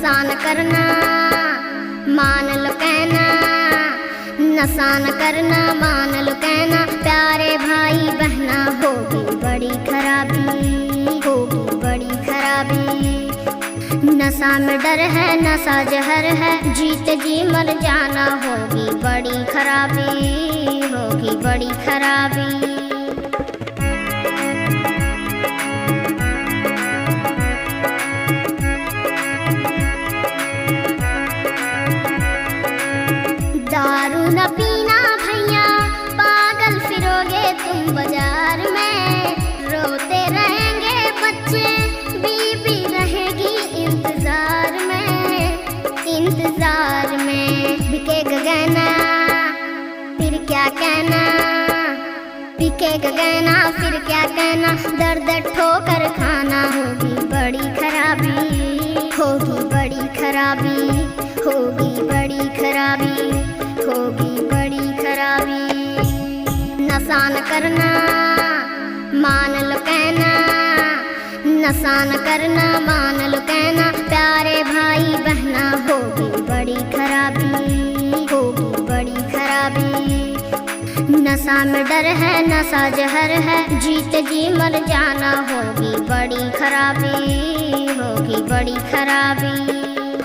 नशा न करना मान लो कहना, नशा न करना मान लो कहना, प्यारे भाई बहना होगी बड़ी खराबी, होगी बड़ी खराबी। नशा में डर है नशा जहर है, जीते जी मर जाना होगी बड़ी खराबी, होगी बड़ी खराबी। दारू न पीना भैया पागल फिरोगे तुम बाजार में, रोते रहेंगे बच्चे बीबी रहेगी इंतजार में, इंतजार में। बिकेगा गहना फिर क्या कहना, बिकेगा गहना फिर क्या कहना, दर दर ठोकर खाना होगी बड़ी खराबी, होगी बड़ी खराबी, होगी बड़ी खराबी, होगी बड़ी खराबी। नशा न करना मान लो कहना, नशा न करना मान लो कहना, प्यारे भाई बहना होगी बड़ी खराबी, होगी बड़ी खराबी। नशा में डर है नशा जहर है, जीते जी मर जाना होगी बड़ी खराबी, होगी बड़ी खराबी,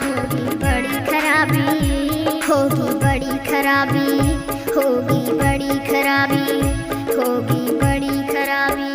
होगी बड़ी खराबी, होगी बड़ी खराबी, होगी बड़ी खराबी, होगी बड़ी खराबी।